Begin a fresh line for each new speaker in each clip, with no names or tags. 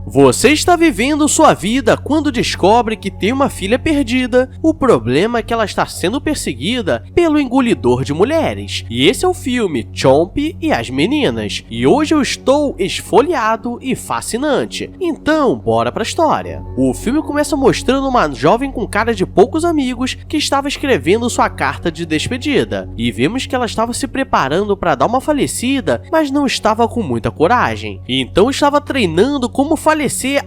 Você está vivendo sua vida quando descobre que tem uma filha perdida. O problema é que ela está sendo perseguida pelo engolidor de mulheres. E esse é o filme Chomp e as Meninas. E hoje eu estou esfoliado e fascinante. Então, bora pra história. O filme começa mostrando uma jovem com cara de poucos amigos que estava escrevendo sua carta de despedida. E vemos que ela estava se preparando para dar uma falecida, mas não estava com muita coragem. Então estava treinando como falecer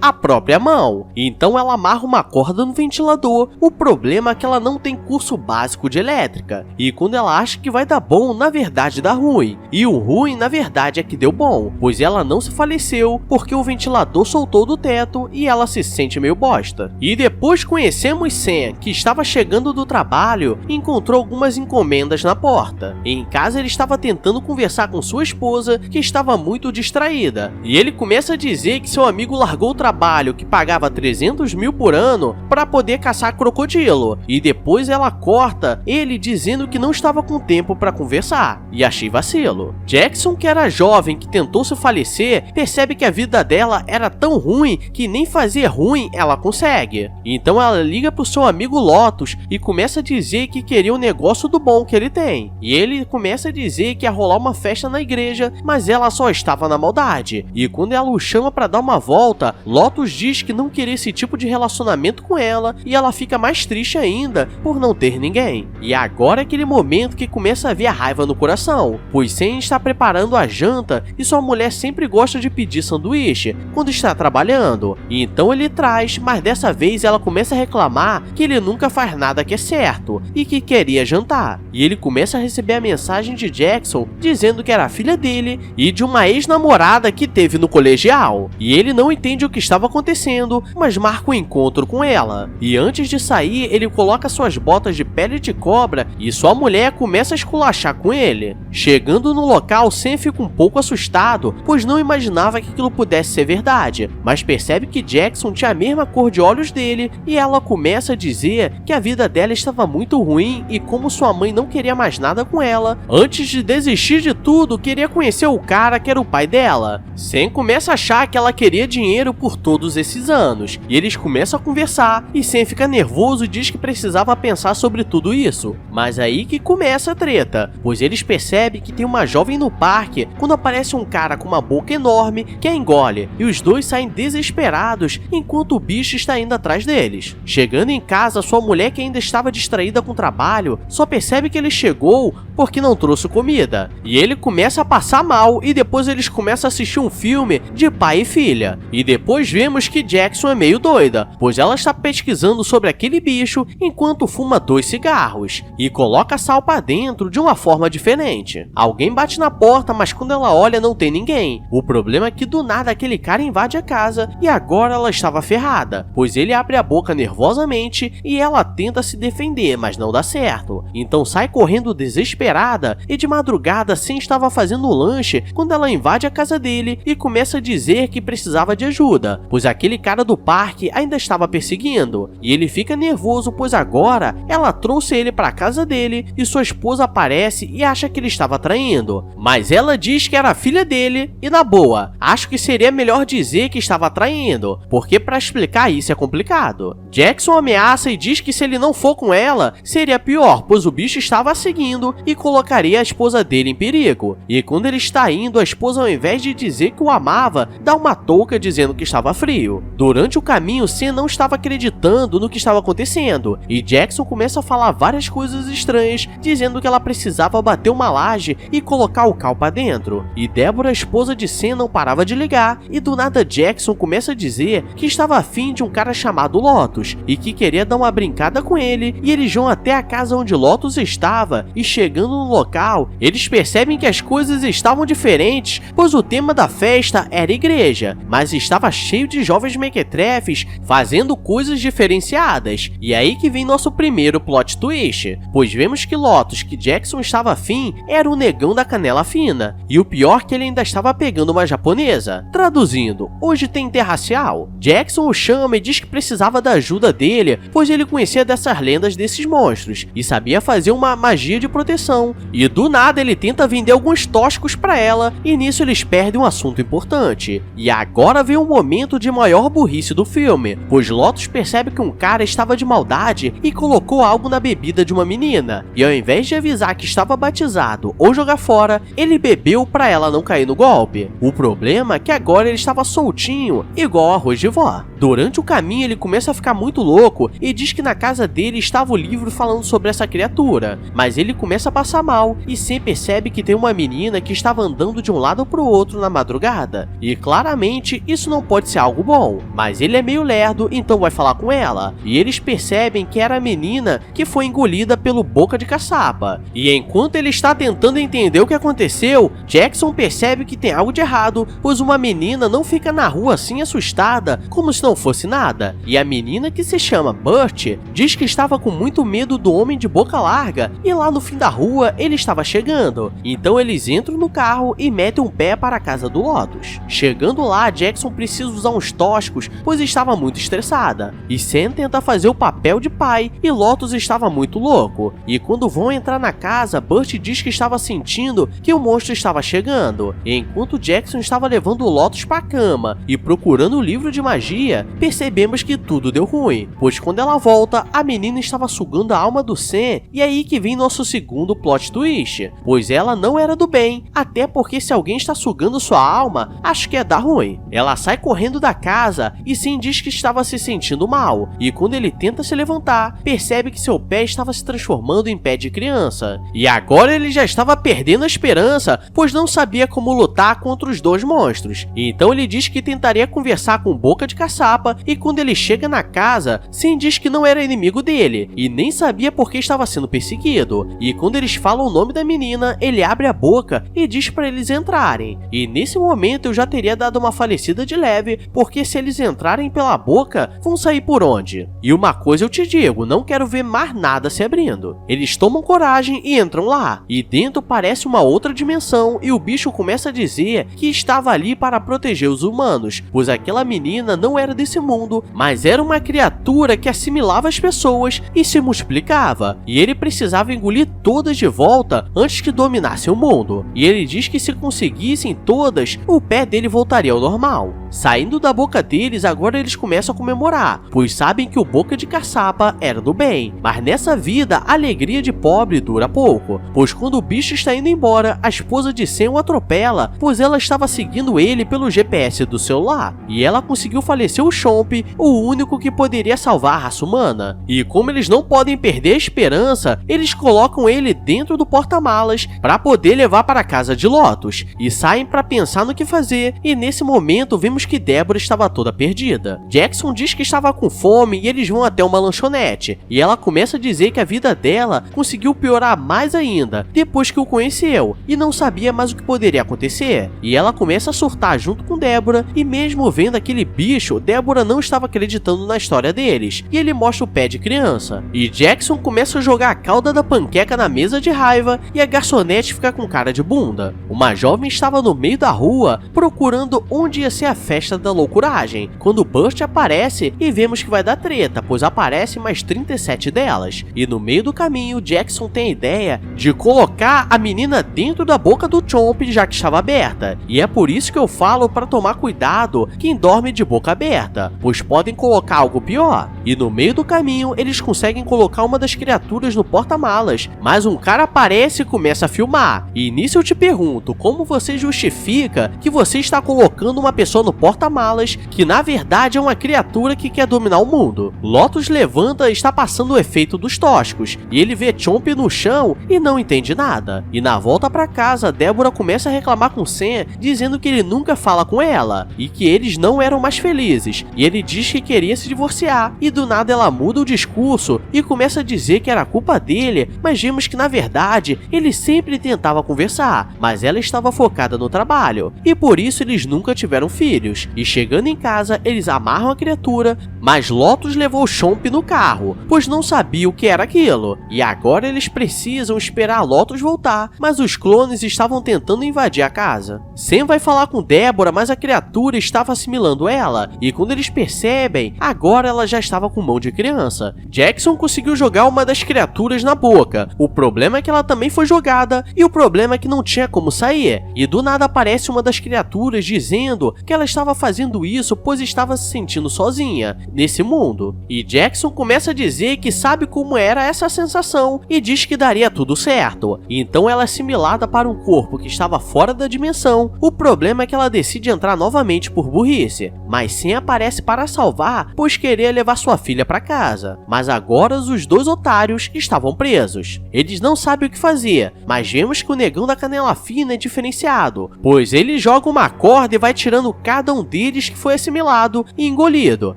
a própria mão. Então ela amarra uma corda no ventilador. O problema é que ela não tem curso básico de elétrica. E quando ela acha que vai dar bom, na verdade dá ruim. E o ruim, na verdade, é que deu bom, pois ela não se faleceu porque o ventilador soltou do teto e ela se sente meio bosta. E depois conhecemos Sam, que estava chegando do trabalho e encontrou algumas encomendas na porta. Em casa ele estava tentando conversar com sua esposa, que estava muito distraída. E ele começa a dizer que seu amigo largou o trabalho que pagava 300 mil por ano para poder caçar crocodilo. E depois ela corta ele dizendo que não estava com tempo para conversar. E achei vacilo. Jackson, que era jovem que tentou se falecer, percebe que a vida dela era tão ruim que nem fazer ruim ela consegue. Então ela liga pro seu amigo Lotus e começa a dizer que queria um negócio do bom que ele tem. E ele começa a dizer que ia rolar uma festa na igreja, mas ela só estava na maldade. E quando ela o chama para dar uma volta, Lotus diz que não queria esse tipo de relacionamento com ela e ela fica mais triste ainda por não ter ninguém. E agora é aquele momento que começa a ver a raiva no coração, pois Sam está preparando a janta e sua mulher sempre gosta de pedir sanduíche quando está trabalhando. E então ele traz, mas dessa vez ela começa a reclamar que ele nunca faz nada que é certo e que queria jantar. E ele começa a receber a mensagem de Jackson dizendo que era a filha dele e de uma ex-namorada que teve no colegial. E ele não entende o que estava acontecendo, mas marca um encontro com ela. E antes de sair, ele coloca suas botas de pele de cobra e sua mulher começa a esculachar com ele. Chegando no local, Sam fica um pouco assustado, pois não imaginava que aquilo pudesse ser verdade, mas percebe que Jackson tinha a mesma cor de olhos dele e ela começa a dizer que a vida dela estava muito ruim e como sua mãe não queria mais nada com ela, antes de desistir de tudo, queria conhecer o cara que era o pai dela. Sam começa a achar que ela queria dinheiro por todos esses anos, e eles começam a conversar, e Sam fica nervoso e diz que precisava pensar sobre tudo isso. Mas aí que começa a treta, pois eles percebem que tem uma jovem no parque quando aparece um cara com uma boca enorme que a engole, e os dois saem desesperados enquanto o bicho está indo atrás deles. Chegando em casa, sua mulher, que ainda estava distraída com o trabalho, só percebe que ele chegou porque não trouxe comida, e ele começa a passar mal e depois eles começam a assistir um filme de pai e filha. E depois vemos que Jackson é meio doida, pois ela está pesquisando sobre aquele bicho enquanto fuma 2 cigarros e coloca sal para dentro de uma forma diferente. Alguém bate na porta, mas quando ela olha não tem ninguém. O problema é que do nada aquele cara invade a casa e agora ela estava ferrada, pois ele abre a boca nervosamente e ela tenta se defender, mas não dá certo. Então sai correndo desesperada e de madrugada Sam estava fazendo lanche quando ela invade a casa dele e começa a dizer que precisava de ajuda, pois aquele cara do parque ainda estava perseguindo. E ele fica nervoso, pois agora ela trouxe ele para a casa dele e sua esposa aparece e acha que ele estava traindo. Mas ela diz que era a filha dele e, na boa, acho que seria melhor dizer que estava traindo, porque para explicar isso é complicado. Jackson ameaça e diz que se ele não for com ela, seria pior, pois o bicho estava a seguindo e colocaria a esposa dele em perigo. E quando ele está indo, a esposa, ao invés de dizer que o amava, dá uma touca dizendo que estava frio. Durante o caminho, Sam não estava acreditando no que estava acontecendo, e Jackson começa a falar várias coisas estranhas, dizendo que ela precisava bater uma laje e colocar o cal para dentro. E Deborah, a esposa de Sam, não parava de ligar, e do nada Jackson começa a dizer que estava afim de um cara chamado Lotus, e que queria dar uma brincada com ele, e eles vão até a casa onde Lotus estava, e chegando no local, eles percebem que as coisas estavam diferentes, pois o tema da festa era igreja, mas estava cheio de jovens mequetrefes fazendo coisas diferenciadas. E aí que vem nosso primeiro plot twist, pois vemos que Lotus, que Jackson estava afim, era o negão da canela fina, e o pior que ele ainda estava pegando uma japonesa. Traduzindo, hoje tem interracial. Jackson o chama e diz que precisava da ajuda dele, pois ele conhecia dessas lendas desses monstros, e sabia fazer uma magia de proteção atenção. E do nada ele tenta vender alguns tóxicos pra ela e nisso eles perdem um assunto importante. E agora vem o momento de maior burrice do filme, pois Lotus percebe que um cara estava de maldade e colocou algo na bebida de uma menina. E ao invés de avisar que estava batizado ou jogar fora, ele bebeu pra ela não cair no golpe. O problema é que agora ele estava soltinho, igual arroz de vó. Durante o caminho ele começa a ficar muito louco e diz que na casa dele estava o livro falando sobre essa criatura, mas ele começa a passar mal e Sam percebe que tem uma menina que estava andando de um lado para o outro na madrugada. E claramente isso não pode ser algo bom, mas ele é meio lerdo, então vai falar com ela. E eles percebem que era a menina que foi engolida pelo Boca de Caçapa. E enquanto ele está tentando entender o que aconteceu, Jackson percebe que tem algo de errado, pois uma menina não fica na rua assim assustada, como se não fosse nada. E a menina, que se chama Burt, diz que estava com muito medo do homem de boca larga e lá no fim da rua ele estava chegando. Então eles entram no carro e metem um pé para a casa do Lotus. Chegando lá, Jackson precisa usar uns tóxicos, pois estava muito estressada. E Sam tenta fazer o papel de pai e Lotus estava muito louco. E quando vão entrar na casa, Burt diz que estava sentindo que o monstro estava chegando. E enquanto Jackson estava levando o Lotus para a cama e procurando o livro de magia, percebemos que tudo deu ruim, pois quando ela volta, a menina estava sugando a alma do Sam, e é aí que vem nosso segundo plot twist, pois ela não era do bem, até porque se alguém está sugando sua alma, acho que é dar ruim. Ela sai correndo da casa e Sam diz que estava se sentindo mal, e quando ele tenta se levantar, percebe que seu pé estava se transformando em pé de criança. E agora ele já estava perdendo a esperança, pois não sabia como lutar contra os dois monstros. Então ele diz que tentaria conversar com Boca de Caçapa, e quando ele chega na casa, Sam diz que não era inimigo dele, e nem sabia por que estava sendo perseguido. E quando eles falam o nome da menina, ele abre a boca e diz para eles entrarem. E nesse momento eu já teria dado uma falecida de leve, porque se eles entrarem pela boca, vão sair por onde? E uma coisa eu te digo, não quero ver mais nada se abrindo. Eles tomam coragem e entram lá, e dentro parece uma outra dimensão, e o bicho começa a dizer que estava ali para proteger os humanos, pois aquela menina não era desse mundo, mas era uma criatura que assimilava as pessoas e se multiplicava, e ele precisava engolir todas de volta antes que dominasse o mundo. E ele diz que se conseguissem todas, o pé dele voltaria ao normal. Saindo da boca deles, agora eles começam a comemorar, pois sabem que o Boca de Caçapa era do bem. Mas nessa vida, a alegria de pobre dura pouco, pois quando o bicho está indo embora, a esposa de Sam o atropela, pois ela estava seguindo ele pelo GPS do celular, e ela conseguiu falecer o Chomp, o único que poderia salvar a raça humana. E como eles não podem perder a esperança, eles colocam ele dentro do porta-malas para poder levar para a casa de Lotus, e saem para pensar no que fazer, e nesse momento vemos que Deborah estava toda perdida. Jackson diz que estava com fome e eles vão até uma lanchonete, e ela começa a dizer que a vida dela conseguiu piorar mais ainda depois que o conheceu, e não sabia mais o que poderia acontecer. E ela começa a surtar junto com Deborah, e mesmo vendo aquele bicho, Deborah não estava acreditando na história deles, e ele mostra o pé de criança. E Jackson começa a jogar a calda da panqueca na mesa de raiva, e a garçonete fica com cara de bunda. Uma jovem estava no meio da rua, procurando onde ia ser a festa da loucuragem, quando Burt aparece e vemos que vai dar treta, pois aparecem mais 37 delas. E no meio do caminho, Jackson tem a ideia de colocar a menina dentro da boca do Chomp, já que estava aberta. E é por isso que eu falo para tomar cuidado quem dorme de boca aberta, pois podem colocar algo pior. E no meio do caminho, eles conseguem colocar uma das criaturas no porta-malas, mas um cara aparece e começa a filmar. E nisso eu te pergunto, como você justifica que você está colocando uma pessoa no porta-malas que na verdade é uma criatura que quer dominar o mundo? Lotus levanta e está passando o efeito dos tóxicos, e ele vê Chomp no chão e não entende nada. E na volta para casa, Deborah começa a reclamar com Sam, dizendo que ele nunca fala com ela, e que eles não eram mais felizes, e ele diz que queria se divorciar, e do nada ela muda o discurso e começa a dizer que era culpa dele, mas vemos que na verdade ele sempre tentava conversar, mas ela estava focada no trabalho, e por isso eles nunca tiveram filhos. E chegando em casa, eles amarram a criatura, mas Lotus levanta levou Chomp no carro, pois não sabia o que era aquilo. E agora eles precisam esperar a Lotus voltar, mas os clones estavam tentando invadir a casa. Sam vai falar com Deborah, mas a criatura estava assimilando ela, e quando eles percebem, agora ela já estava com mão de criança. Jackson conseguiu jogar uma das criaturas na boca. O problema é que ela também foi jogada, e o problema é que não tinha como sair. E do nada aparece uma das criaturas dizendo que ela estava fazendo isso pois estava se sentindo sozinha nesse mundo. E Jackson começa a dizer que sabe como era essa sensação e diz que daria tudo certo. Então ela é assimilada para um corpo que estava fora da dimensão. O problema é que ela decide entrar novamente por burrice, mas Sam aparece para salvar, pois queria levar sua filha para casa. Mas agora os dois otários estavam presos. Eles não sabem o que fazer, mas vemos que o negão da canela fina é diferenciado, pois ele joga uma corda e vai tirando cada um deles que foi assimilado e engolido.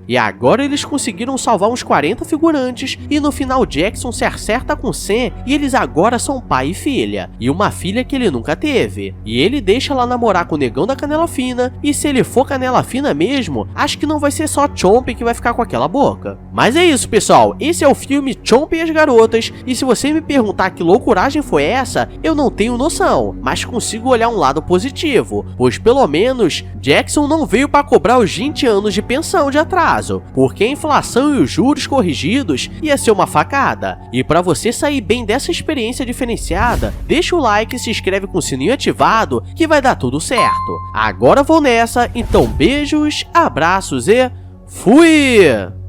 E agora eles conseguiram salvar uns 40 figurantes e no final Jackson se acerta com Sam e eles agora são pai e filha, e uma filha que ele nunca teve. E ele deixa ela namorar com o negão da canela fina, e se ele for canela fina mesmo, acho que não vai ser só Chomp que vai ficar com aquela boca. Mas é isso, pessoal, esse é o filme Chomp e as Garotas, e se você me perguntar que loucuragem foi essa, eu não tenho noção, mas consigo olhar um lado positivo, pois pelo menos Jackson não veio para cobrar os 20 anos de pensão de atraso, porque a inflação e os juros corrigidos ia ser uma facada. E para você sair bem dessa experiência diferenciada, deixa o like e se inscreve com o sininho ativado que vai dar tudo certo. Agora vou nessa, então beijos, abraços e fui!